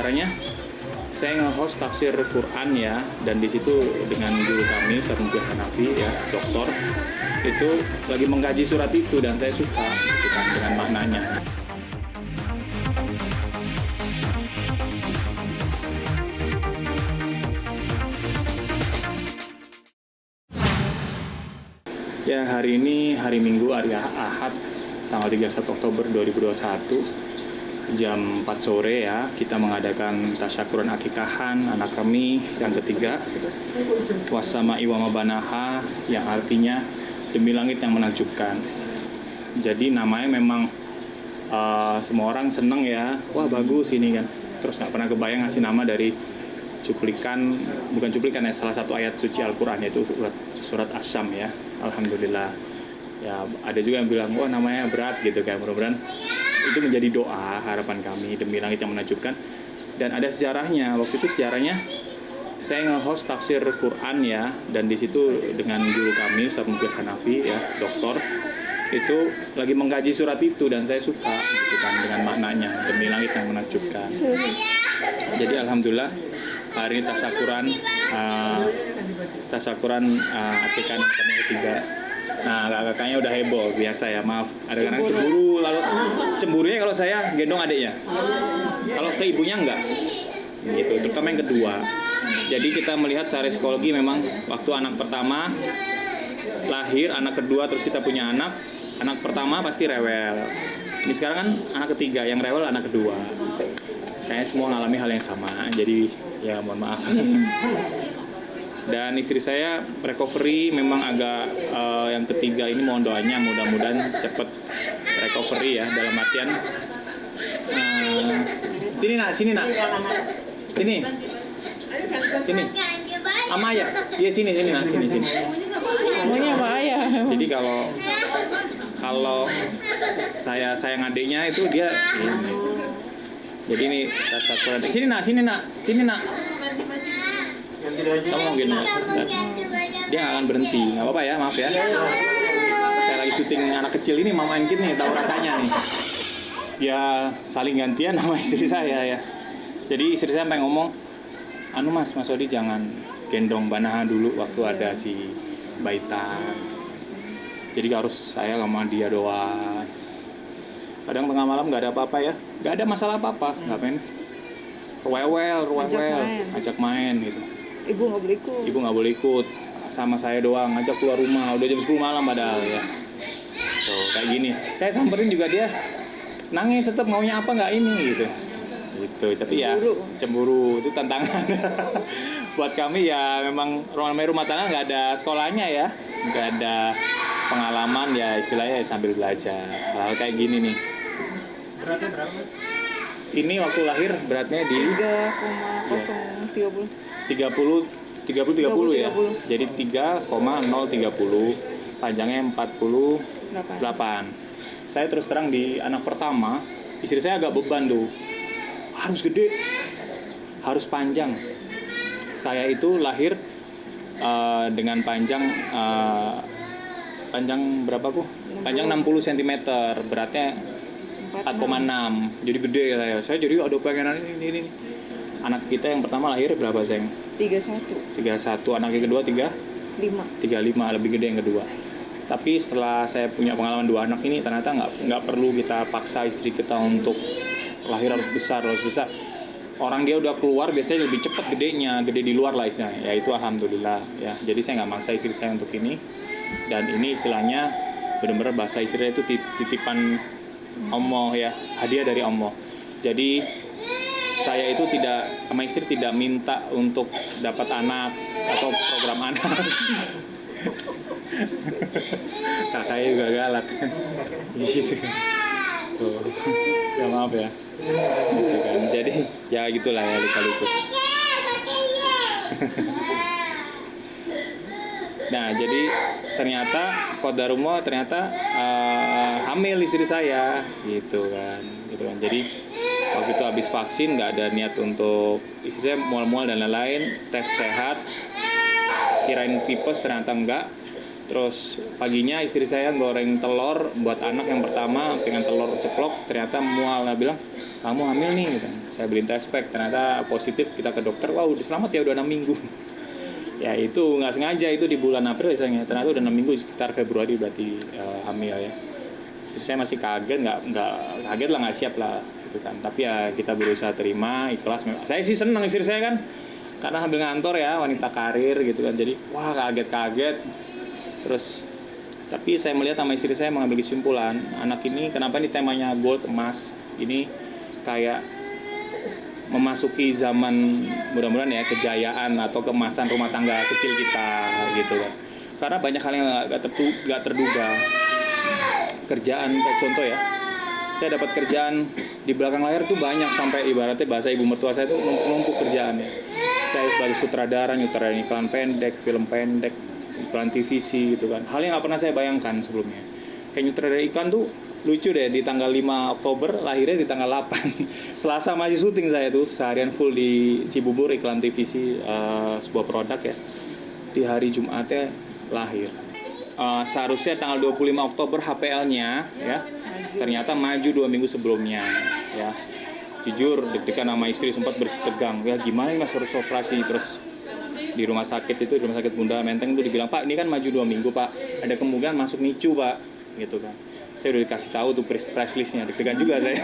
acaranya saya nge-host tafsir Quran ya, dan di situ dengan guru kami Ustaz Mugas Hanafi ya, doktor itu lagi mengkaji surat itu dan saya suka gitu kan, dengan maknanya. Ya, hari ini hari Minggu, hari Ahad, tanggal 31 Oktober 2021, jam 4 sore ya, kita mengadakan tasyakuran akikahan anak kami yang ketiga, Wasama'i wa mabanaha, yang artinya demi langit yang menakjubkan. Jadi namanya memang semua orang seneng ya, wah bagus ini kan. Terus nggak pernah kebayang ngasih nama dari cuplikan, bukan cuplikan ya, salah satu ayat suci Al-Quran, yaitu surat As-Sam ya. Alhamdulillah ya, ada juga yang bilang wah namanya berat gitu kan. Mudah-mudahan itu menjadi doa harapan kami demi langit yang menakjubkan. Dan ada sejarahnya, waktu itu sejarahnya saya nge-host tafsir Quran ya, dan di situ dengan guru kami Ustaz Mugas Hanafi ya, doktor itu lagi mengkaji surat itu dan saya suka gitu kan, dengan maknanya demi langit yang menakjubkan. Jadi alhamdulillah hari ini tasyakuran akikahan kami ketiga. Nah, kakaknya udah heboh biasa ya, maaf. Ada kadang cemburu, lalu cemburunya kalau saya gendong adiknya. Kalau ke ibunya enggak. Gitu, terutama yang kedua. Jadi kita melihat secara psikologi memang waktu anak pertama lahir, anak kedua terus kita punya anak pertama pasti rewel. Ini sekarang kan anak ketiga, yang rewel anak kedua. Kayaknya semua ngalami hal yang sama. Jadi ya mohon maaf. Dan istri saya recovery memang agak yang ketiga ini mohon doanya mudah-mudahan cepat recovery ya, dalam artian sini nak sini sama ayah ya, sini nak sini maunya sama ayah. Jadi kalau saya sayang adiknya itu dia ini. Jadi ini rasa kurang. Sini nak kamu mau gini, dia nggak akan berhenti, nggak apa-apa ya, maaf ya. Kayak lagi syuting anak kecil ini, mama Engkit nih, tahu rasanya nih. Ya saling gantian sama istri saya ya. Jadi istri saya pengen ngomong, Mas Odi jangan gendong Banaha dulu waktu ada si Baitan. Jadi harus saya sama dia doang. Kadang tengah malam nggak ada apa-apa ya, nggak ada masalah apa-apa, nggak pengen rewel, ajak main gitu. Ibu nggak boleh ikut, sama saya doang, ngajak keluar rumah, udah jam 10 malam padahal ya. Tuh, kayak gini, saya samperin juga dia nangis tetap, maunya apa nggak ini gitu. Tapi ya cemburu itu tantangan. Buat kami ya memang rumah tangga nggak ada sekolahnya ya, nggak ada pengalaman ya, istilahnya sambil belajar. Hal kayak gini nih. Beratnya berapa? Ini waktu lahir beratnya di 30 ya. Jadi 3,030, panjangnya 48. Saya terus terang di anak pertama, istri saya agak beban tuh. Harus gede, harus panjang. Saya itu lahir dengan panjang berapa kok? Panjang 60 cm, beratnya 4,6. Jadi gede ya. Saya jadi ada pengenan ini. Anak kita yang pertama lahir berapa, sayang? 31, anak yang kedua 35, lebih gede yang kedua. Tapi setelah saya punya pengalaman 2 anak ini, ternyata nggak perlu kita paksa istri kita untuk lahir harus besar. Orang dia udah keluar biasanya lebih cepat gedenya, gede di luar lah istilahnya. Ya itu alhamdulillah ya. Jadi saya nggak maksa istri saya untuk ini. Dan ini istilahnya benar-benar bahasa istrinya itu titipan Allah ya, hadiah dari Allah. Jadi saya itu sama istri tidak minta untuk dapat anak atau program anak. Kakaknya juga galak. Ya maaf ya. Gitu kan. Jadi ya gitulah ya, lupa-lupa. Nah, jadi ternyata qadarullah hamil istri saya gitu kan. Jadi waktu itu habis vaksin nggak ada niat untuk, istri saya mual-mual dan lain-lain, tes sehat, kirain tipes ternyata enggak. Terus paginya istri saya goreng telur buat anak yang pertama dengan telur ceplok, ternyata mual. Nah, bilang kamu hamil nih gitu. Saya beliin test pack, ternyata positif. Kita ke dokter, wah udah selamat ya, udah 6 minggu. Ya itu nggak sengaja, itu di bulan April misalnya, ternyata udah 6 minggu, sekitar Februari berarti hamil ya. Istri saya masih kaget, nggak kaget lah, nggak siap lah gitu kan. Tapi ya kita berusaha terima, ikhlas. Saya sih seneng istri saya kan, karena ambil ngantor ya, wanita karir gitu kan. Jadi wah kaget-kaget. Terus tapi saya melihat sama istri saya mengambil kesimpulan, anak ini kenapa ini temanya gold, emas, ini kayak memasuki zaman mudah-mudahan ya kejayaan atau keemasan rumah tangga kecil kita gitu kan. Karena banyak hal yang nggak terduga. Kerjaan kayak contoh ya, saya dapat kerjaan di belakang layar tuh banyak, sampai ibaratnya bahasa ibu mertua saya itu numpuk kerjaannya. Saya sebagai sutradara, nyutradain iklan pendek, film pendek, iklan TVC gitu kan. Hal yang nggak pernah saya bayangkan sebelumnya. Kayak nyutradara iklan tuh lucu deh, di tanggal 5 Oktober, lahirnya di tanggal 8. Selasa masih syuting saya tuh, seharian full di Cibubur, iklan TVC, sebuah produk ya. Di hari Jumatnya lahir. Seharusnya tanggal 25 Oktober HPL-nya ya, ternyata maju 2 minggu sebelumnya ya. Jujur deg-degan sama istri, sempat bersih tegang. Ya gimana ini mas, harus operasi. Terus di rumah sakit itu, di rumah sakit Bunda Menteng itu dibilang, Pak ini kan maju 2 minggu Pak, ada kemungkinan masuk NICU Pak, gitu kan. Saya udah dikasih tahu tuh price listnya, deg-degan juga saya.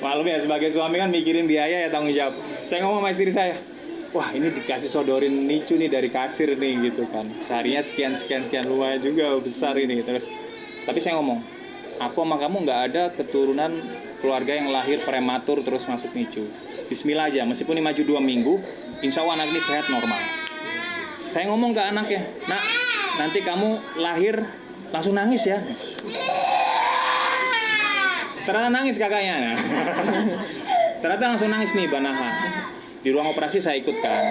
Maklum ya, sebagai suami kan mikirin biaya ya, tanggung jawab. Saya ngomong sama istri saya, wah ini dikasih sodorin NICU nih dari kasir nih gitu kan. Seharinya sekian lumayan juga besar ini. Terus tapi saya ngomong, aku sama kamu nggak ada keturunan keluarga yang lahir prematur terus masuk NICU. Bismillah aja, meskipun ini maju 2 minggu, insya Allah anak ini sehat normal. Saya ngomong ke anaknya, nak nanti kamu lahir langsung nangis ya. Ternyata nangis kakaknya. Ternyata langsung nangis nih Banaha. Di ruang operasi saya ikutkan.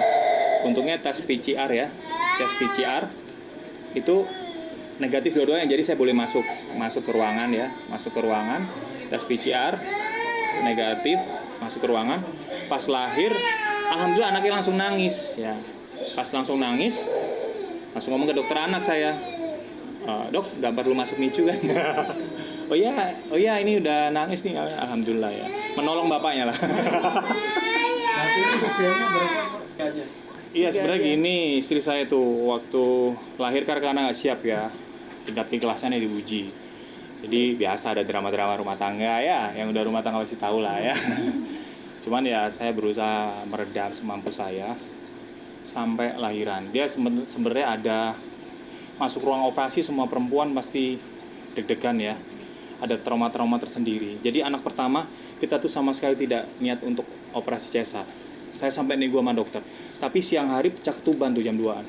Untungnya tes PCR ya. Tes PCR itu negatif dua-duanya, jadi saya boleh masuk ke ruangan ya. Masuk ke ruangan, tes PCR negatif, masuk ke ruangan. Pas lahir, alhamdulillah anaknya langsung nangis ya. Pas langsung nangis, langsung ngomong ke dokter anak saya, dok, nggak perlu masuk NICU kan? oh iya ini udah nangis nih, alhamdulillah ya, menolong bapaknya lah. Nanti ini usianya berapa kayaknya? Iya sebenarnya gini, istri saya tuh waktu lahir karena nggak siap ya, tingkat keikhlasannya diuji. Jadi biasa ada drama-drama rumah tangga ya, yang udah rumah tangga pasti tahu lah ya. Cuman ya saya berusaha meredam semampu saya sampai lahiran. Dia sebenarnya ada masuk ruang operasi, semua perempuan pasti deg-degan ya. Ada trauma-trauma tersendiri. Jadi anak pertama kita tuh sama sekali tidak niat untuk operasi cesar. Saya sampai nego sama dokter. Tapi siang hari pecah ketuban tuh jam 2-an.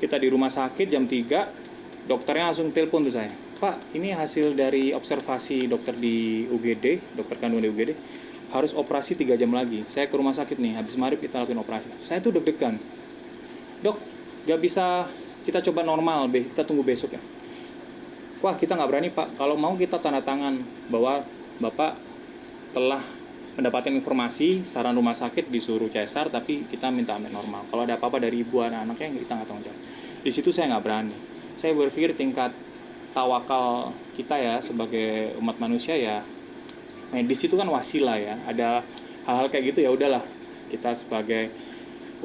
Kita di rumah sakit jam 3, dokternya langsung telepon tuh saya. Pak, ini hasil dari observasi dokter di UGD, dokter kandungan di UGD, harus operasi 3 jam lagi. Saya ke rumah sakit nih, habis maghrib kita lakukan operasi. Saya tuh deg-degan. Dok, gak bisa kita coba normal, kita tunggu besok ya. Wah kita nggak berani Pak, kalau mau kita tanda tangan bahwa Bapak telah mendapatkan informasi, saran rumah sakit disuruh cesar, tapi kita minta ambil normal. Kalau ada apa-apa dari ibu anak-anaknya, kita nggak tanggung jawab. Di situ saya nggak berani. Saya berpikir tingkat tawakal kita ya sebagai umat manusia ya, medis itu kan wasilah ya. Ada hal-hal kayak gitu ya udahlah, kita sebagai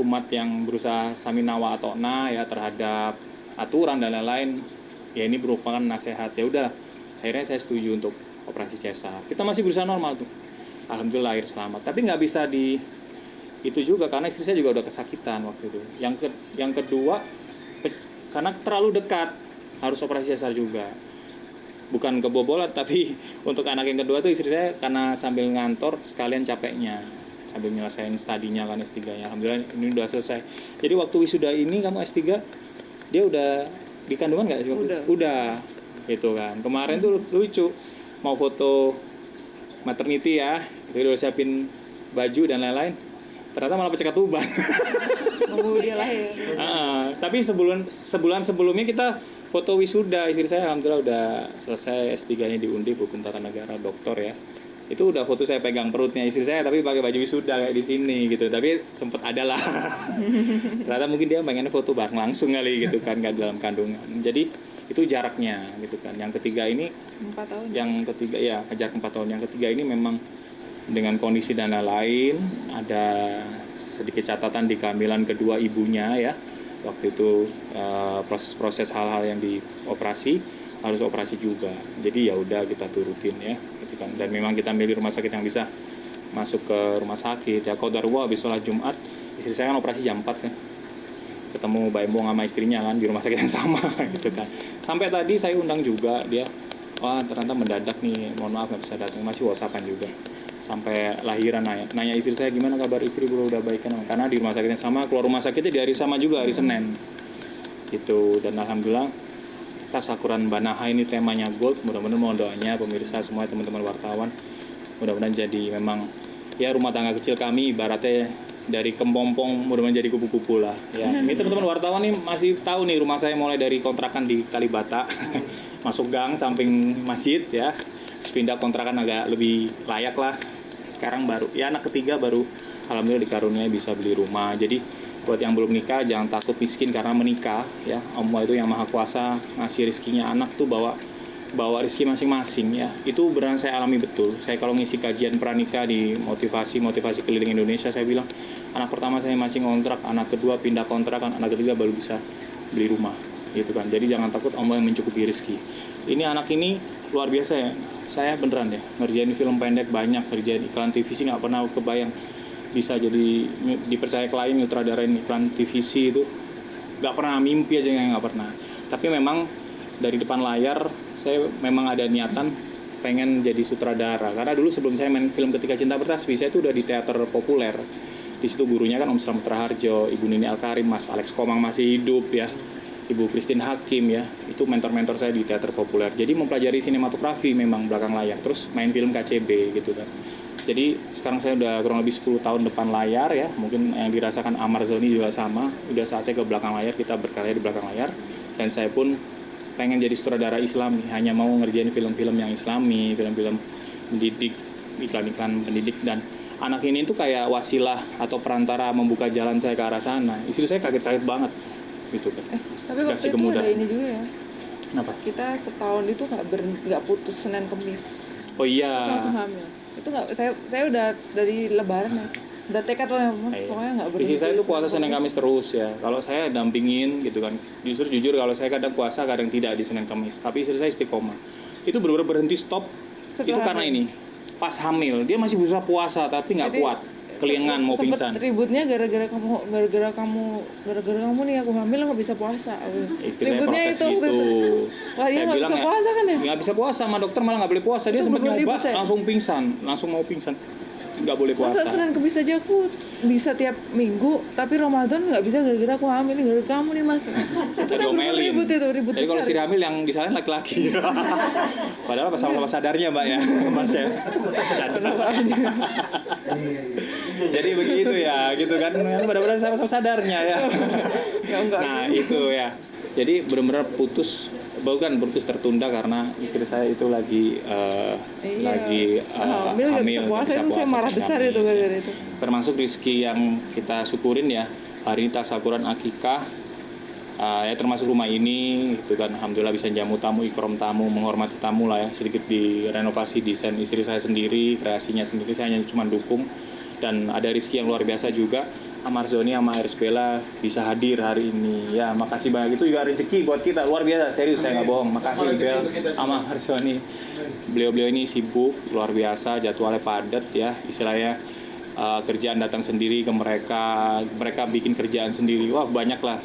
umat yang berusaha saminawa atau na ya terhadap aturan dan lain-lain, ya ini merupakan nasihat, ya udah akhirnya saya setuju untuk operasi cesar. Kita masih berusaha normal tuh, alhamdulillah lahir selamat. Tapi nggak bisa di itu juga karena istri saya juga udah kesakitan waktu itu. Yang kedua karena terlalu dekat harus operasi cesar juga, bukan kebobolan tapi untuk anak yang kedua tuh istri saya karena sambil ngantor sekalian capeknya sambil nyelesain studinya kan S3-nya. Alhamdulillah ini udah selesai. Jadi waktu wisuda ini kamu S3, dia udah di kandungan nggak sih? Udah. Gitu kan. Kemarin tuh lucu, mau foto maternity ya, itu udah siapin baju dan lain-lain. Ternyata malah pecah ketuban. Nunggu dia lahir. Tapi sebulan sebelumnya kita foto wisuda, istri saya alhamdulillah udah selesai S3-nya di Undip Hukum Tata Negara, doktor ya. Itu udah foto saya pegang perutnya istri saya tapi pakai baju wisuda kayak di sini gitu. Tapi sempet ada lah. Ternyata mungkin dia pengennya foto bareng langsung kali gitu kan, nggak dalam kandungan. Jadi itu jaraknya gitu kan. Yang ketiga ini 4 tahun. Yang ketiga ya jarak 4 tahun. Yang ketiga ini memang dengan kondisi dan lain-lain. Ada sedikit catatan di kehamilan kedua ibunya ya. Waktu itu proses-proses hal-hal yang dioperasi harus operasi juga. Jadi ya udah kita turutin ya, gitu kan. Dan memang kita milih rumah sakit yang bisa masuk ke rumah sakit ya. Qadarullah habis sholat Jumat, istri saya kan operasi jam 4 kan. Ketemu Mbak Embong sama istrinya kan di rumah sakit yang sama gitu kan. Sampai tadi saya undang juga dia. Wah ternyata mendadak nih, mohon maaf nggak bisa datang, masih whatsappan juga sampai lahiran nanya istri saya gimana kabar istri bro udah baik kan, karena di rumah sakitnya sama, keluar rumah sakitnya di hari sama juga, hari Senin gitu. Dan alhamdulillah tasakuran Banaha ini temanya gold, mudah-mudahan mohon doanya pemirsa semua teman-teman wartawan, mudah-mudahan jadi memang ya rumah tangga kecil kami ibaratnya dari kempompong mudah-mudahan jadi kupu-kupu lah ya. Ini teman-teman wartawan nih masih tahu nih rumah saya mulai dari kontrakan di Kalibata masuk gang samping masjid ya, terus pindah kontrakan agak lebih layak lah. Sekarang baru ya anak ketiga baru alhamdulillah dikaruniai bisa beli rumah. Jadi buat yang belum nikah jangan takut miskin karena menikah ya. Allah itu yang maha kuasa ngasih rezekinya anak tuh bawa rezeki masing-masing ya. Itu beneran saya alami betul. Saya kalau ngisi kajian pranikah di motivasi keliling Indonesia, saya bilang anak pertama saya masih ngontrak, anak kedua pindah kontrakan, anak ketiga baru bisa beli rumah gitu kan. Jadi jangan takut, Allah yang mencukupi rezeki. Ini anak ini luar biasa ya. Saya beneran ya ngerjain film pendek banyak, kerjain iklan TVC nggak pernah kebayang bisa jadi dipercaya klien nyutradarain iklan TVC itu, nggak pernah, mimpi aja nggak pernah. Tapi memang dari depan layar saya memang ada niatan pengen jadi sutradara, karena dulu sebelum saya main film Ketika Cinta Bertasbih saya itu udah di teater populer. Di situ gurunya kan Om Slamet Raharjo, Ibu Nini Alkarim, Mas Alex Komang masih hidup ya, Ibu Christine Hakim ya, itu mentor-mentor saya di teater populer. Jadi mempelajari sinematografi memang belakang layar, terus main film KCB gitu kan. Jadi sekarang saya udah kurang lebih 10 tahun depan layar ya, mungkin yang dirasakan Amar Zoni juga sama, udah saatnya ke belakang layar, kita berkarya di belakang layar. Dan saya pun pengen jadi sutradara Islam nih, hanya mau ngerjain film-film yang Islami, film-film pendidik, iklan-iklan pendidik. Dan anak ini tuh kayak wasilah atau perantara membuka jalan saya ke arah sana. Istri saya kaget-kaget banget gitu kan. Tapi waktu Kasih itu kemudahan. ada ini juga ya. Kenapa? Kita setahun itu nggak putus Senin Kemis. Oh iya. Terus langsung hamil. Itu nggak, saya udah dari Lebaran ya. Udah tekad loh ya Mas, pokoknya nggak berhenti. Istri saya tuh puasa Senin Kamis terus ya. Kalau saya dampingin gitu kan. Jujur kalau saya kadang puasa kadang tidak di Senin Kamis. Tapi istri saya istiqomah. Itu benar-benar berhenti stop. Setelah itu karena hamil. ini. Pas hamil dia masih berusaha puasa tapi nggak Jadi, kuat. Kelingan mau pingsan. Sempet ributnya gara-gara kamu nih aku hamil nggak bisa puasa. Istri saya Ributnya protes itu. gitu. Wah, dia Saya nggak bilang bisa puasa kan ya? nggak bisa puasa, sama dokter malah nggak boleh puasa. Dia Itu sempat bener nyoba ribut, saya. langsung pingsan, langsung mau pingsan. Nggak boleh puasa. Masa Senin Kemis aja aku bisa tiap minggu, tapi Ramadan nggak bisa gara-gara aku hamil, gara-gara kamu nih Mas. Itu Saya kan bener diomelin. ribut Jadi kalau besar. istri hamil yang disalahin laki-laki. Padahal sama-sama sadarnya Mbak ya, Mas ya. Jadi begitu ya, gitu kan. Benar-benar sama-sama sadarnya ya. Enggak. Nah itu ya. Jadi benar-benar putus tertunda karena istri saya itu lagi hamil nggak bisa puasa, itu saya marah Senin besar Kamis, itu gara-gara itu. Termasuk rezeki yang kita syukurin ya, hari ini tasakuran akikah ya, termasuk rumah ini gitu kan, alhamdulillah bisa jamu tamu, ikram tamu, menghormati tamu lah ya. Sedikit direnovasi, desain istri saya sendiri, kreasinya sendiri, saya hanya cuma dukung. Dan ada rezeki yang luar biasa juga, Amar Zoni sama Iris Bella bisa hadir hari ini ya, makasih banyak. Itu juga rezeki buat kita luar biasa, serius saya nggak bohong. Makasih Bel sama Amar Zoni, beliau ini sibuk luar biasa, jadwalnya padat ya, istilahnya kerjaan datang sendiri ke mereka bikin kerjaan sendiri, wah banyak lah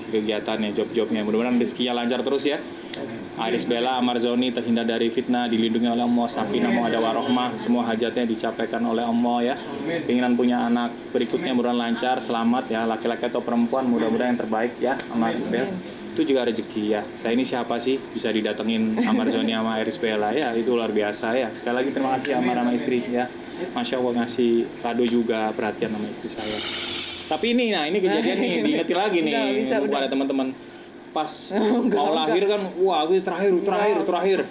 kegiatannya, job-jobnya. Mudah-mudahan rezekinya lancar terus ya. Iris Bella, Amar Zoni terhindar dari fitnah, dilindungi oleh Allah, sakinah mawaddah warahmah, semua hajatnya dicapaikan oleh Allah ya. Keinginan punya anak berikutnya mudah-mudahan lancar, selamat ya, laki-laki atau perempuan mudah-mudahan yang terbaik ya, Amar Bella. Itu juga rezeki ya. Saya ini siapa sih bisa didatengin Amar Zoni sama Iris Bella ya, itu luar biasa ya. Sekali lagi terima kasih Amar sama istri ya. Masya Allah ngasih kado juga perhatian sama istri saya. Tapi ini kejadian nih, diingetin lagi nih kepada teman-teman. Pas mau lahir kan, wah aku terakhir.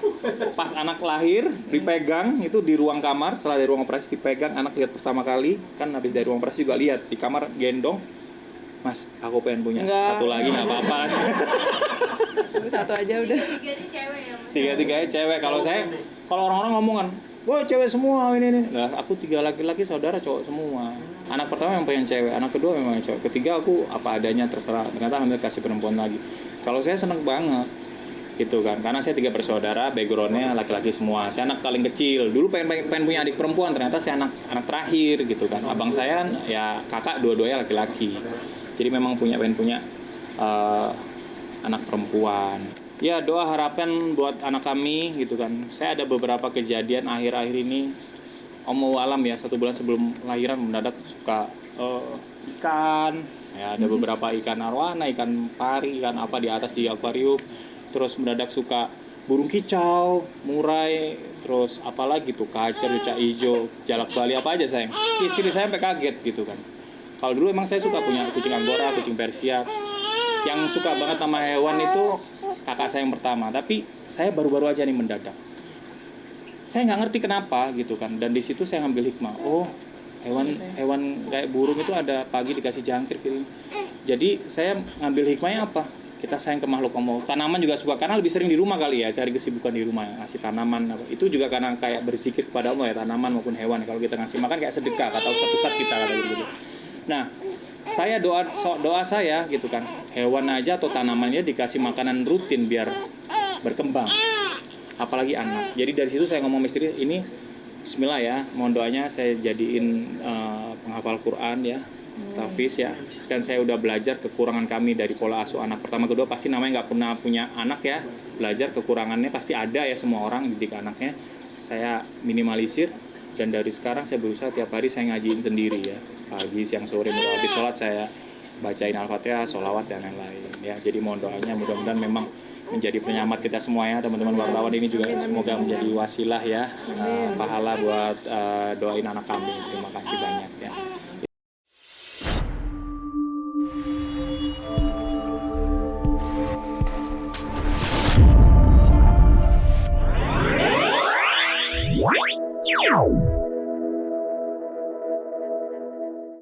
Pas anak lahir dipegang itu di ruang kamar, setelah dari ruang operasi dipegang, anak lihat pertama kali kan, habis dari ruang operasi juga lihat di kamar, gendong, Mas aku pengen punya satu lagi nggak apa-apa. Satu aja udah. Tiga-tiganya cewek. Kalau orang-orang ngomong kan, wah cewek semua ini. Lah aku 3 laki-laki saudara cowok semua. Anak pertama yang pengen cewek, anak kedua memang cewek, ketiga aku apa adanya terserah. Ternyata alhamdulillah kasih perempuan lagi. Kalau saya seneng banget gitu kan, karena saya 3 bersaudara, backgroundnya laki-laki semua. Saya anak paling kecil, dulu pengen punya adik perempuan, ternyata saya anak terakhir gitu kan. Abang saya ya kakak dua-duanya laki-laki, jadi memang pengen punya anak perempuan. Ya doa harapan buat anak kami gitu kan. Saya ada beberapa kejadian akhir-akhir ini, Allahu alam ya, 1 bulan sebelum lahiran mendadak suka ikan. Ya ada beberapa ikan arwana, ikan pari, ikan apa di atas di akuarium. Terus mendadak suka burung kicau, murai, terus apalagi tuh kacer, cicak hijau, jalak bali, apa aja sayang. Istri saya sampai kaget gitu kan. Kalau dulu emang saya suka punya kucing Angora, kucing Persia. Yang suka banget sama hewan itu kakak saya yang pertama, tapi saya baru-baru aja nih mendadak. Saya nggak ngerti kenapa gitu kan, dan di situ saya ngambil hikmah. Oh, hewan kayak burung itu ada pagi dikasih jangkir gitu. Jadi saya ngambil hikmahnya apa? Kita sayang ke makhluk Allah. Tanaman juga suka, karena lebih sering di rumah kali ya, cari kesibukan di rumah, ngasih tanaman apa. Itu juga karena kayak berzikir kepada Allah ya, tanaman maupun hewan. Kalau kita ngasih makan kayak sedekah, kata Ustaz kita kata gitu. Nah, saya doa saya gitu kan, hewan aja atau tanamannya dikasih makanan rutin biar berkembang, apalagi anak. Jadi dari situ saya ngomong istri, ini Bismillah ya, mohon doanya saya jadiin penghafal Quran ya, tahfiz ya. Dan saya udah belajar kekurangan kami dari pola asuh anak pertama kedua, pasti namanya nggak pernah punya anak ya, belajar kekurangannya pasti ada ya, semua orang didik anaknya. Saya minimalisir, dan dari sekarang saya berusaha tiap hari saya ngajiin sendiri ya, pagi, siang, sore, mulai habis sholat saya bacain Al-Fatihah, sholawat dan lain-lain ya. Jadi mohon doanya, mudah-mudahan memang menjadi penyelamat kita semuanya, teman-teman wartawan ini juga semoga menjadi wasilah ya, pahala buat doain anak kami. Terima kasih banyak ya.